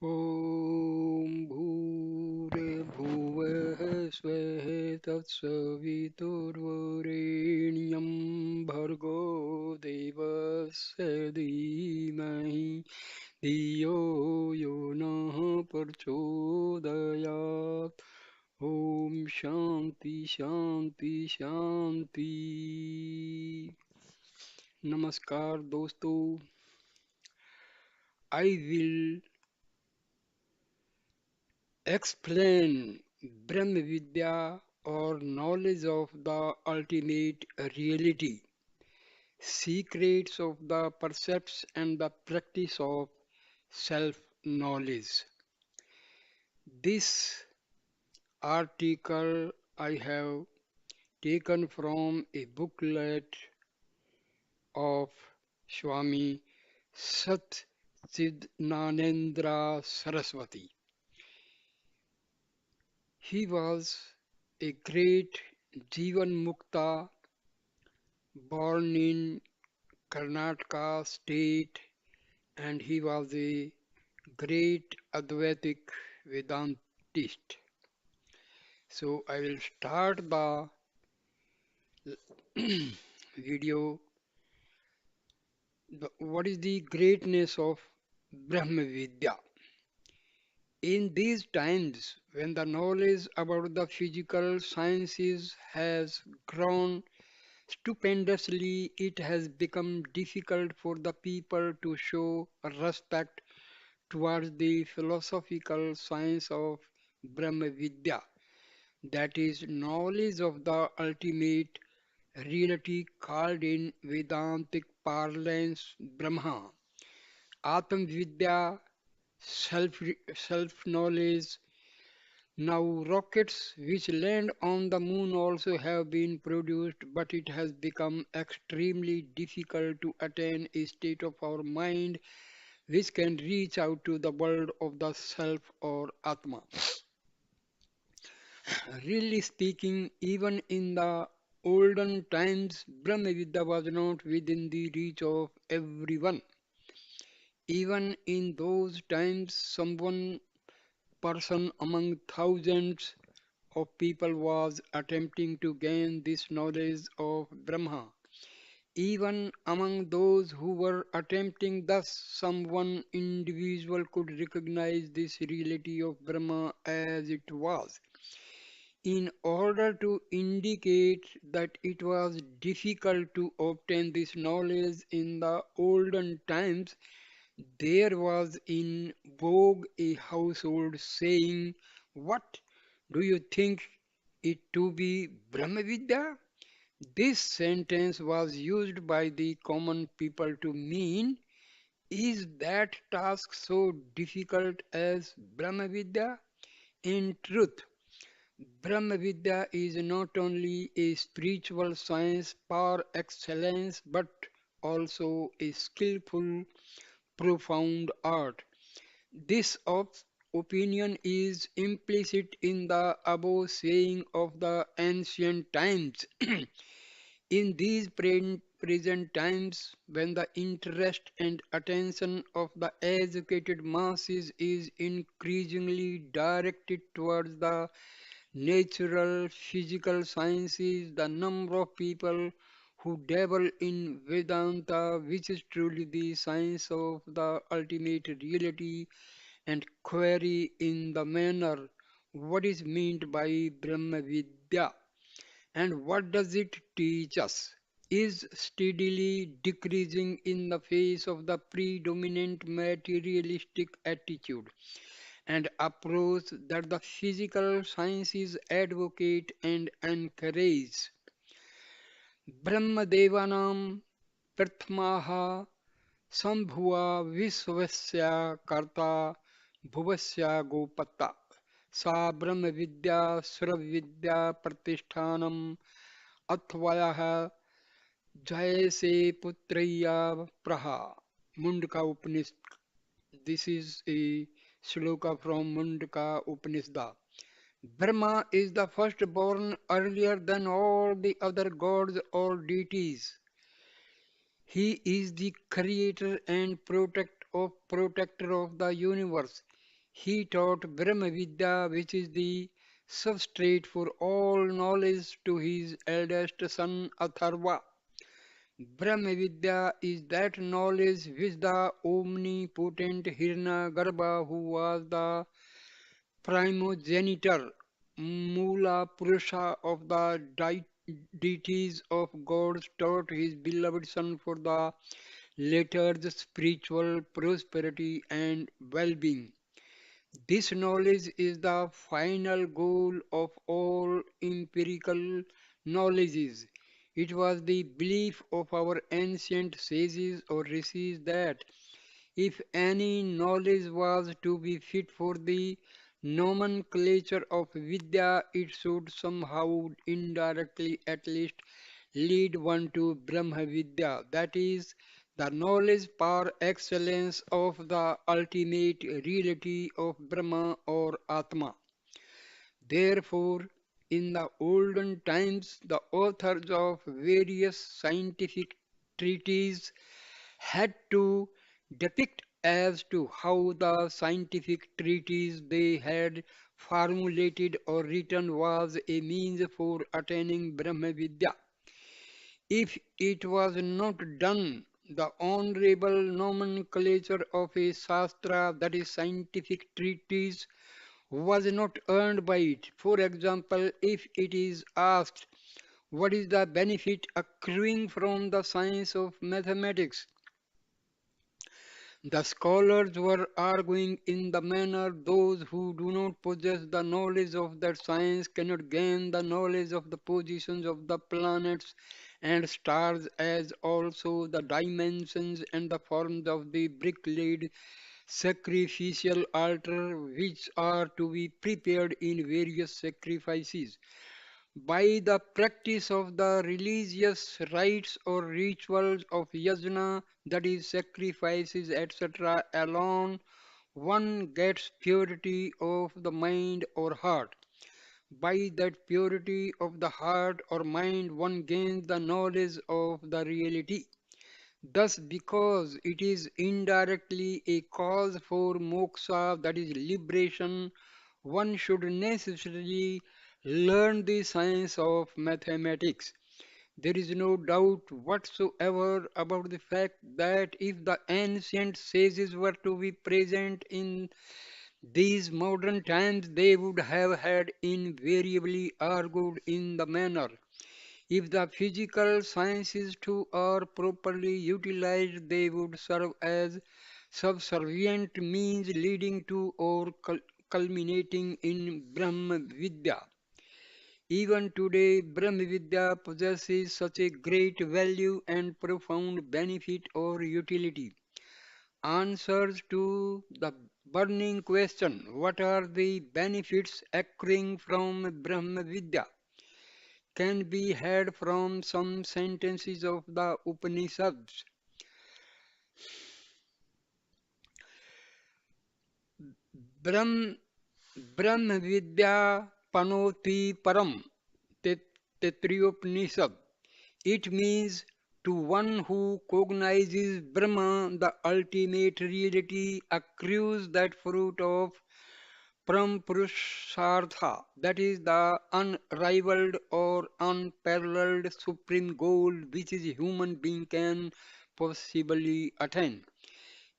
ॐ भूर्भुवः स्वः तत्सवितुर्वरेण्यं भर्गो देवस्य धीमहि धियो यो नः प्रचोदयात्। ॐ शान्ति शान्ति शान्ति। नमस्कार दोस्तों, I will explain Brahma Vidya or knowledge of the ultimate reality, secrets of the percepts and the practice of self knowledge. This article I have taken from a booklet of Swami Sat Nanendra Saraswati. He was a great Jivan Mukta born in Karnataka state, and he was a great Advaitic Vedantist. So I will start the video. What is the greatness of Brahma Vidya? In these times, when the knowledge about the physical sciences has grown stupendously, it has become difficult for the people to show respect towards the philosophical science of Brahma Vidya, that is, knowledge of the ultimate reality called in Vedantic parlance Brahma. Atma Vidya, self knowledge. Now, rockets which land on the moon also have been produced, but it has become extremely difficult to attain a state of our mind which can reach out to the world of the self or Atma. Really speaking, even in the olden times, Brahma Vidya was not within the reach of everyone. Even in those times, someone person among thousands of people was attempting to gain this knowledge of Brahma. Even among those who were attempting thus, some one individual could recognize this reality of Brahma as it was. In order to indicate that it was difficult to obtain this knowledge in the olden times, there was in vogue a household saying, "What do you think it to be Brahmavidya?" This sentence was used by the common people to mean, is that task so difficult as Brahmavidya? In truth, Brahmavidya is not only a spiritual science par excellence but also a skillful, profound art. This opinion is implicit in the above saying of the ancient times. In these present times, when the interest and attention of the educated masses is increasingly directed towards the natural physical sciences, the number of people who dabble in Vedanta, which is truly the science of the ultimate reality, and query in the manner what is meant by Brahma Vidya and what does it teach us, is steadily decreasing in the face of the predominant materialistic attitude and approach that the physical sciences advocate and encourage. Brahmadevanam Prathmaha Sambhuva Visvasya Karta Bhuvasya Gopata Sa Brahma Vidya Suravidya Pratishthanam Athvayah Jayase Putraya Praha. Mundaka Upanishad. This is a shloka from Mundaka Upanishad. Brahma is the firstborn earlier than all the other gods or deities. He is the creator and protector of the universe. He taught Brahma Vidya, which is the substrate for all knowledge, to his eldest son Atharva. Brahma Vidya is that knowledge which the omnipotent Hiranyagarbha, who was the primogenitor, Mula Purusha of the deities of gods, taught his beloved son for the latter's spiritual prosperity and well-being. This knowledge is the final goal of all empirical knowledges. It was the belief of our ancient sages or rishis that if any knowledge was to be fit for the nomenclature of Vidya, it should somehow, indirectly at least, lead one to Brahma Vidya, that is, the knowledge par excellence of the ultimate reality of Brahma or Atma. Therefore, in the olden times, the authors of various scientific treatises had to depict as to how the scientific treatise they had formulated or written was a means for attaining Brahma Vidya. If it was not done, the honorable nomenclature of a Shastra, that is scientific treatise, was not earned by it. For example, if it is asked, what is the benefit accruing from the science of mathematics? The scholars were arguing in the manner those who do not possess the knowledge of that science cannot gain the knowledge of the positions of the planets and stars, as also the dimensions and the forms of the brick-laid sacrificial altar which are to be prepared in various sacrifices. By the practice of the religious rites or rituals of yajna, that is sacrifices, etc., alone, one gets purity of the mind or heart. By that purity of the heart or mind, one gains the knowledge of the reality. Thus, because it is indirectly a cause for moksha, that is liberation, one should necessarily learn the science of mathematics. There is no doubt whatsoever about the fact that if the ancient sages were to be present in these modern times, they would have had invariably argued in the manner. If the physical sciences too are properly utilized, they would serve as subservient means leading to or culminating in Brahma Vidya. Even today, Brahma Vidya possesses such a great value and profound benefit or utility. Answers to the burning question, what are the benefits accruing from Brahma Vidya, can be had from some sentences of the Upanishads. Brahm, Brahma Vidya Panoti Param, Tetriopanishad. It means to one who cognizes Brahma, the ultimate reality, accrues that fruit of Purushartha, that is the unrivaled or unparalleled supreme goal which is human being can possibly attain.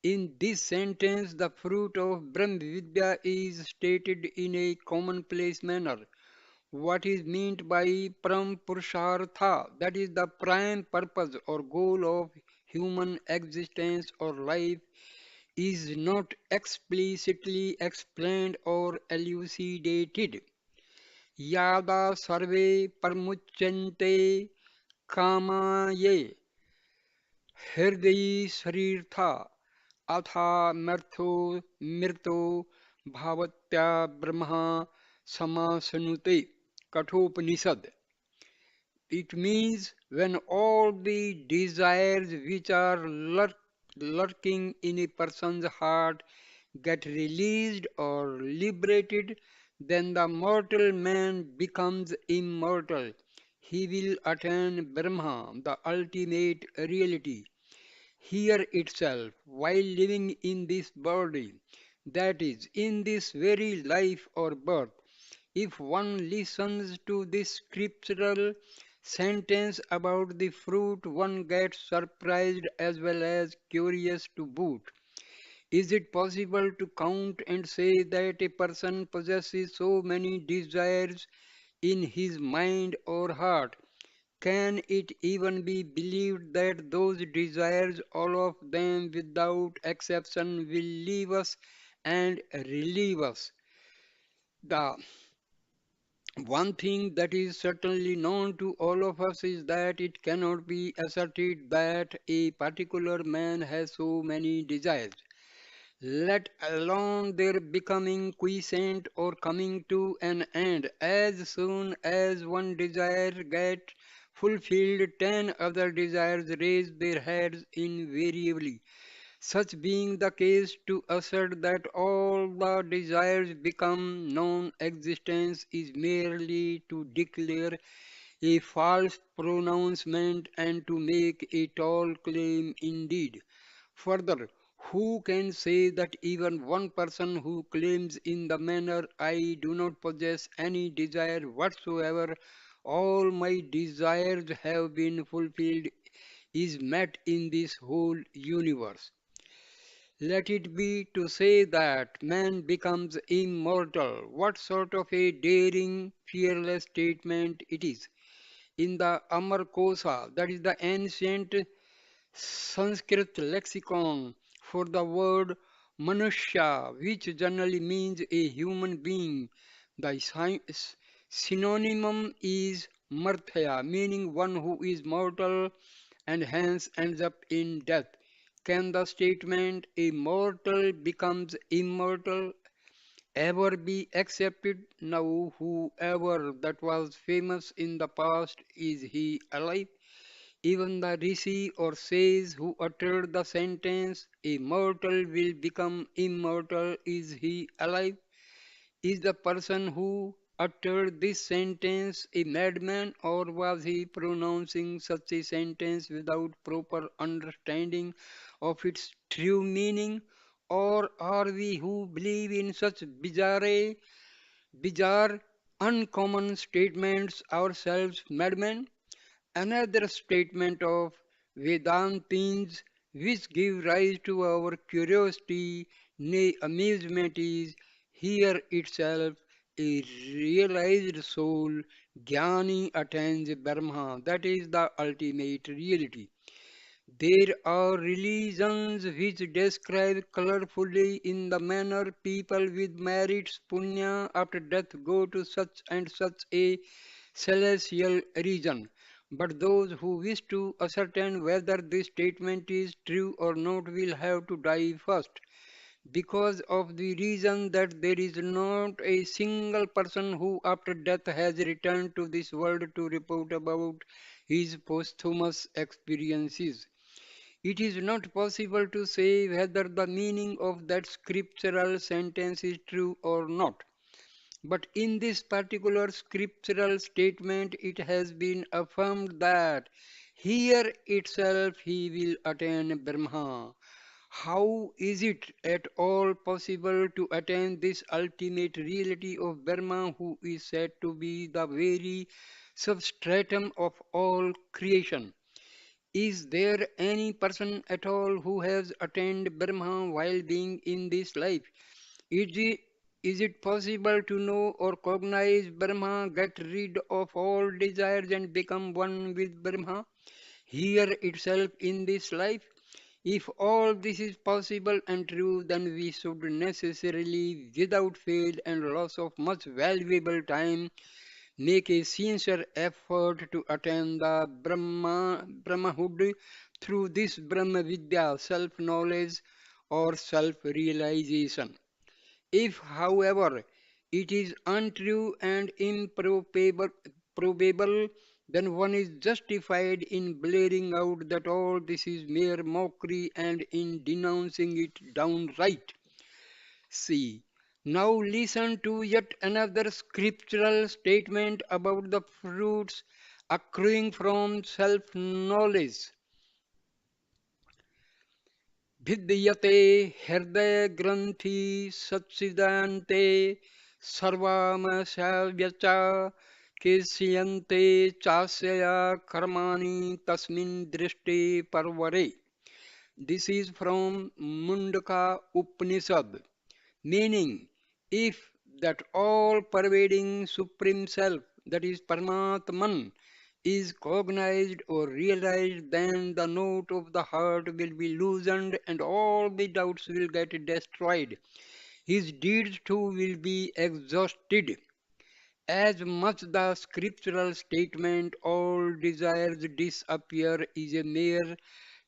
In this sentence, the fruit of Brahma Vidya is stated in a commonplace manner. What is meant by Param Purushartha, that is the prime purpose or goal of human existence or life, is not explicitly explained or elucidated. Yada sarve parmuchyante kamaye हृदयी शरीर था अथा मर्थो मृतो भावत्या Brahma समासनुते Kathopanishad. It means when all the desires which are lurking in a person's heart get released or liberated, then the mortal man becomes immortal. He will attain Brahma, the ultimate reality, here itself, while living in this body. That is, in this very life or birth. If one listens to this scriptural sentence about the fruit, one gets surprised as well as curious to boot. Is it possible to count and say that a person possesses so many desires in his mind or heart? Can it even be believed that those desires, all of them without exception, will leave us and relieve us? The one thing that is certainly known to all of us is that it cannot be asserted that a particular man has so many desires, let alone their becoming quiescent or coming to an end. As soon as one desire gets fulfilled, 10 other desires raise their heads invariably. Such being the case, to assert that all the desires become non-existence is merely to declare a false pronouncement and to make a tall claim indeed. Further, who can say that even one person who claims in the manner I do not possess any desire whatsoever, all my desires have been fulfilled, is met in this whole universe? Let it be to say that man becomes immortal. What sort of a daring, fearless statement it is! In the Amarkosa, that is the ancient Sanskrit lexicon for the word Manushya, which generally means a human being, the synonym is Marthya, meaning one who is mortal and hence ends up in death. Can the statement a mortal becomes immortal ever be accepted? Now, whoever that was famous in the past, is he alive? Even the rishi or sage who uttered the sentence, a mortal will become immortal, is he alive? Is the person who uttered this sentence a madman, or was he pronouncing such a sentence without proper understanding of its true meaning? Or are we who believe in such bizarre, uncommon statements ourselves madmen? Another statement of Vedantins which give rise to our curiosity, nay amusement is here itself a realized soul, Jnani attains Brahma, that is the ultimate reality. There are religions which describe colorfully in the manner people with merits punya after death go to such and such a celestial region. But those who wish to ascertain whether this statement is true or not will have to die first, because of the reason that there is not a single person who after death has returned to this world to report about his posthumous experiences. It is not possible to say whether the meaning of that scriptural sentence is true or not. But in this particular scriptural statement, it has been affirmed that here itself he will attain Brahma. How is it at all possible to attain this ultimate reality of Brahma, who is said to be the very substratum of all creation? Is there any person at all who has attained Brahma while being in this life? Is it, is it possible to know or cognize Brahma, get rid of all desires and become one with Brahma here itself in this life? If all this is possible and true, then we should necessarily, without fail and loss of much valuable time, make a sincere effort to attain the Brahmahood through this Brahma Vidya, self-knowledge or self-realization. If, however, it is untrue and improbable, then one is justified in blaring out that all this is mere mockery and in denouncing it downright. See, now listen to yet another scriptural statement about the fruits accruing from self knowledge. भिद्यते हृदय ग्रंथि सच्चिदान्ते सर्वमस्याव्यच केष्यन्ते चास्यया कर्माणि तस्मिन् दृष्टे परवरे. This is from Mundaka Upanishad, meaning if that all pervading supreme self, that is Paramatman, is cognized or realized, then the note of the heart will be loosened and all the doubts will get destroyed. His deeds too will be exhausted. As much the scriptural statement, all desires disappear, is a mere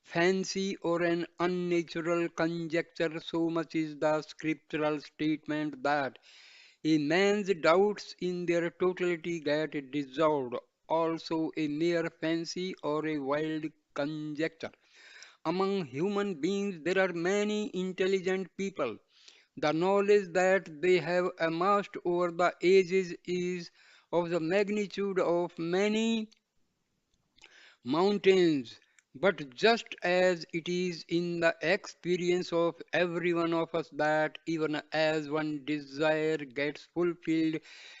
fancy or an unnatural conjecture, so much is the scriptural statement that a man's doubts in their totality get dissolved, also a mere fancy or a wild conjecture. Among human beings, there are many intelligent people. The knowledge that they have amassed over the ages is of the magnitude of many mountains. But just as it is in the experience of every one of us that even as one desire gets fulfilled,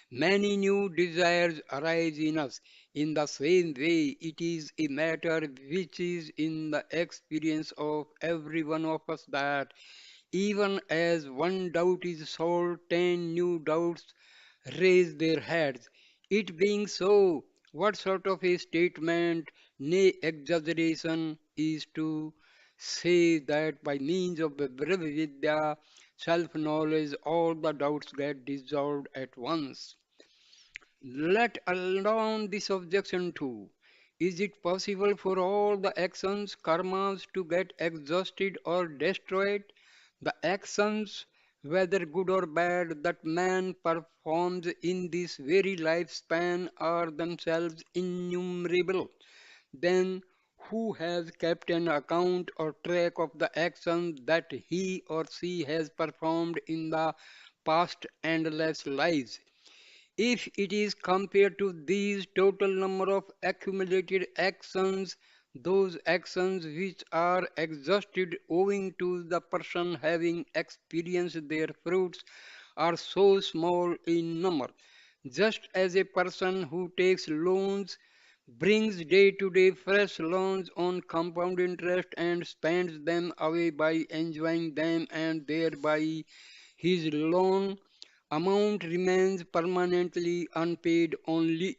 many new desires arise in us. In the same way, it is a matter which is in the experience of every one of us that even as one doubt is solved, 10 new doubts raise their heads. It being so, what sort of a statement, nay exaggeration, is to say that by means of the Brahmavidya, self-knowledge, all the doubts get dissolved at once? Let alone this objection too. Is it possible for all the actions, karmas, to get exhausted or destroyed? The actions, whether good or bad, that man performs in this very lifespan are themselves innumerable. Then who has kept an account or track of the actions that he or she has performed in the past endless lives? If it is compared to these total number of accumulated actions, those actions which are exhausted owing to the person having experienced their fruits are so small in number. Just as a person who takes loans brings day to day fresh loans on compound interest and spends them away by enjoying them, and thereby his loan amount remains permanently unpaid only.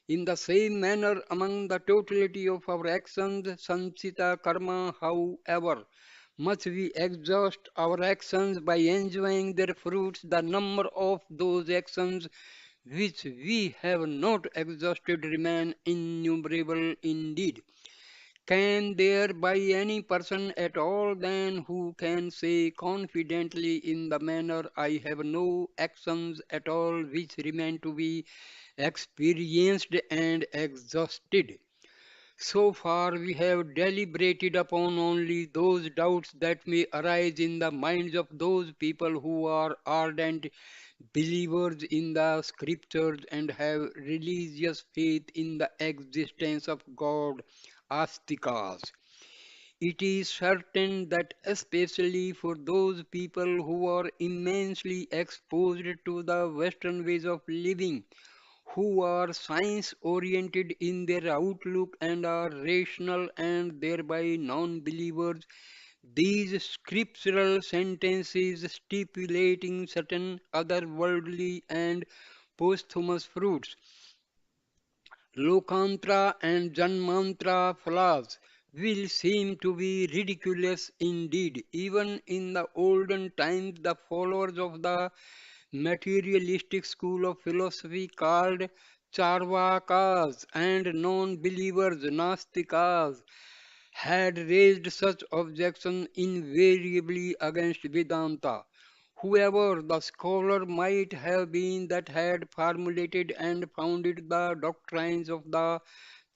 In the same manner, among the totality of our actions, sanchita karma, however much we exhaust our actions by enjoying their fruits, the number of those actions which we have not exhausted remain innumerable indeed. Can there be any person at all then who can say confidently in the manner, I have no actions at all which remain to be experienced and exhausted? So far, we have deliberated upon only those doubts that may arise in the minds of those people who are ardent believers in the scriptures and have religious faith in the existence of God, astikas. It is certain that especially for those people who are immensely exposed to the Western ways of living, who are science oriented in their outlook and are rational and thereby non believers, these scriptural sentences stipulating certain otherworldly and posthumous fruits, Lokantra and Janmantra flaws will seem to be ridiculous indeed. Even in the olden times, the followers of the materialistic school of philosophy called Charvakas and non-believers Nastikas had raised such objections invariably against Vedanta. Whoever the scholar might have been that had formulated and founded the doctrines of the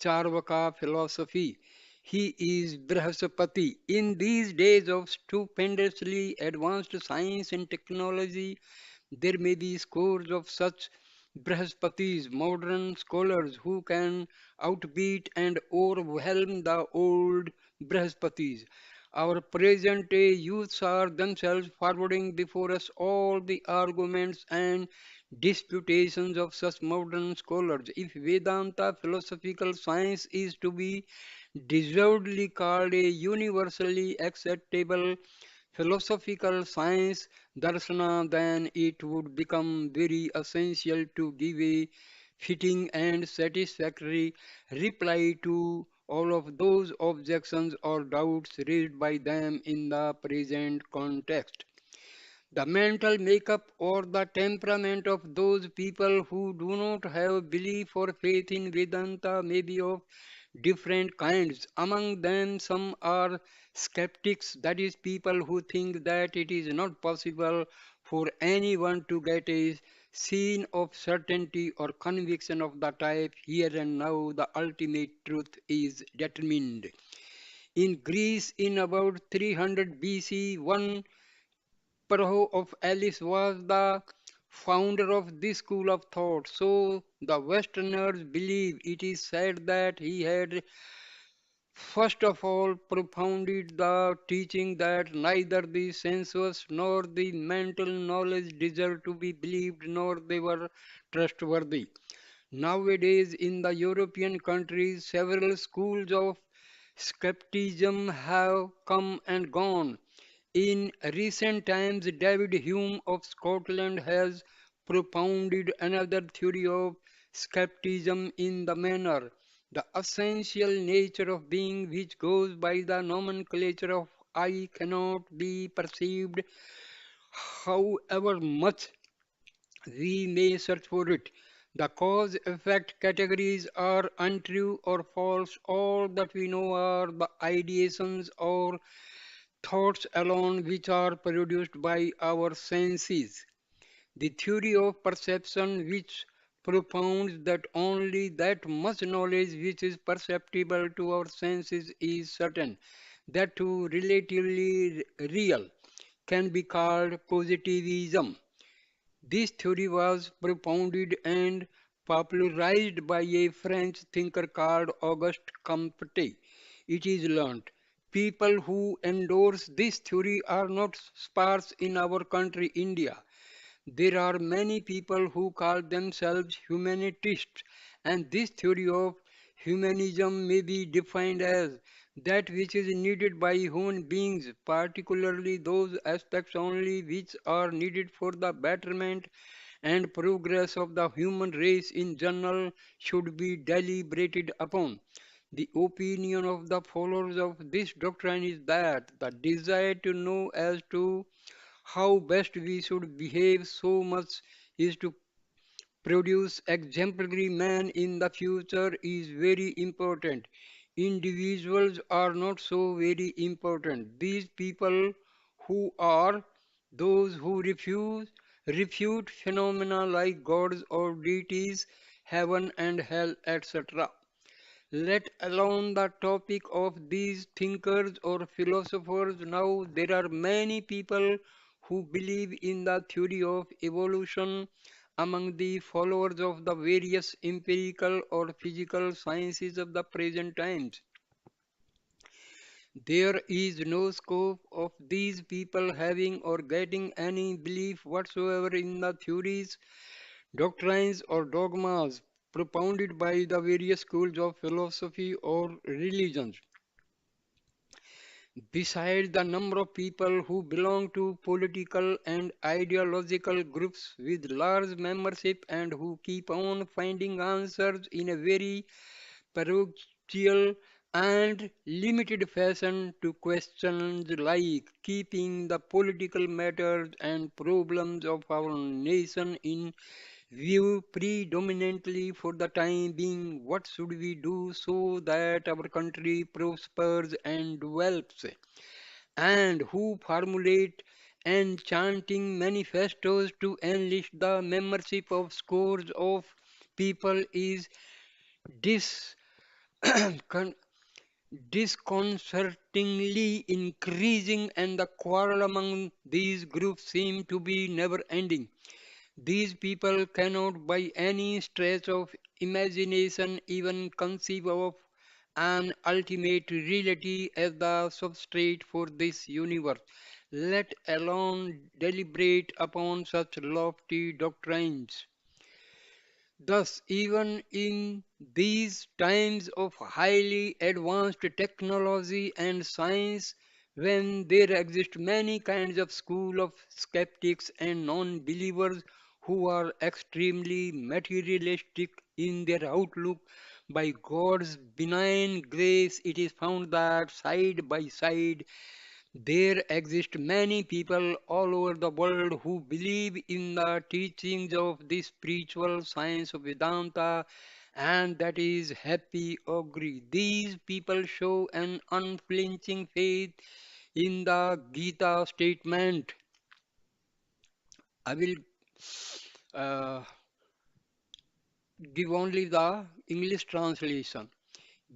Charvaka philosophy, he is Brihaspati. In these days of stupendously advanced science and technology, there may be scores of such Brahaspatis, modern scholars who can outbeat and overwhelm the old Brahaspatis. Our present day youths are themselves forwarding before us all the arguments and disputations of such modern scholars. If Vedanta philosophical science is to be deservedly called a universally acceptable philosophical science, darsana, then it would become very essential to give a fitting and satisfactory reply to all of those objections or doubts raised by them in the present context. The mental makeup or the temperament of those people who do not have belief or faith in Vedanta may be of different kinds. Among them, some are skeptics, that is, people who think that it is not possible for anyone to get a scene of certainty or conviction of the type here and now the ultimate truth is determined. In Greece, in about 300 BC, one Paro of Alice was the founder of this school of thought. So the Westerners believe it is said that he had first of all propounded the teaching that neither the sensuous nor the mental knowledge deserved to be believed nor they were trustworthy. Nowadays, in the European countries, several schools of skepticism have come and gone. In recent times, David Hume of Scotland has propounded another theory of skepticism in the manner, the essential nature of being which goes by the nomenclature of I cannot be perceived, however much we may search for it. The cause effect categories are untrue or false. All that we know are the ideations or thoughts alone which are produced by our senses. The theory of perception, which propounds that only that much knowledge which is perceptible to our senses is certain, that too relatively real, can be called positivism. This theory was propounded and popularized by a French thinker called Auguste Comte. It is learnt. People who endorse this theory are not sparse in our country, India. There are many people who call themselves humanitists, and this theory of humanism may be defined as that which is needed by human beings, particularly those aspects only which are needed for the betterment and progress of the human race in general, should be deliberated upon. The opinion of the followers of this doctrine is that the desire to know as to how best we should behave so much is to produce exemplary man in the future is very important. Individuals are not so very important. These people who are those who refute phenomena like gods or deities, heaven and hell, etc. Let alone the topic of these thinkers or philosophers. Now there are many people who believe in the theory of evolution among the followers of the various empirical or physical sciences of the present times. There is no scope of these people having or getting any belief whatsoever in the theories, doctrines, or dogmas propounded by the various schools of philosophy or religions. Besides the number of people who belong to political and ideological groups with large membership and who keep on finding answers in a very parochial and limited fashion to questions like keeping the political matters and problems of our nation in view predominantly for the time being. What should we do so that our country prospers and develops? And who formulate enchanting manifestos to enlist the membership of scores of people is dis con- disconcertingly increasing, and the quarrel among these groups seem to be never ending. These people cannot by any stretch of imagination even conceive of an ultimate reality as the substrate for this universe, let alone deliberate upon such lofty doctrines. Thus, even in these times of highly advanced technology and science, when there exist many kinds of school of skeptics and non-believers who are extremely materialistic in their outlook, by God's benign grace, it is found that side by side there exist many people all over the world who believe in the teachings of the spiritual science of Vedanta, and that is happy agree. These people show an unflinching faith in the Gita statement. I will uh, give only the English translation.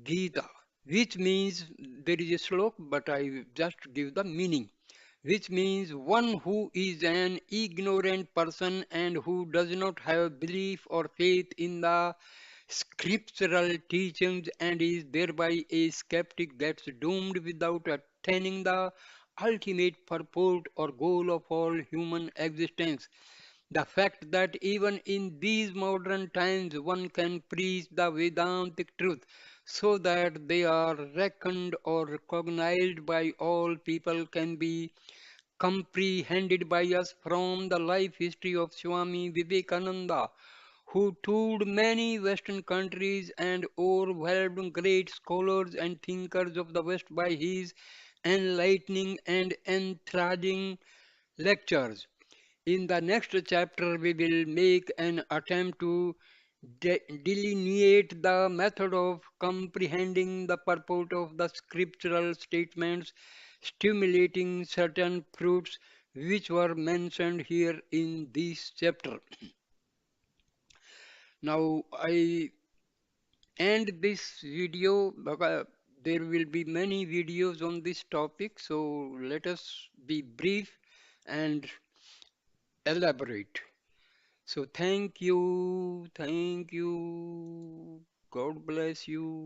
Gita, which means there is a slok, but I just give the meaning, which means one who is an ignorant person and who does not have belief or faith in the scriptural teachings and is thereby a skeptic gets doomed without attaining the ultimate purport or goal of all human existence. The fact that even in these modern times one can preach the Vedantic truth so that they are reckoned or recognized by all people can be comprehended by us from the life history of Swami Vivekananda, who toured many Western countries and overwhelmed great scholars and thinkers of the West by his enlightening and enthralling lectures. In the next chapter, we will make an attempt to delineate the method of comprehending the purport of the scriptural statements, stimulating certain fruits which were mentioned here in this chapter. Now, I end this video because there will be many videos on this topic, so let us be brief and elaborate. So thank you, God bless you.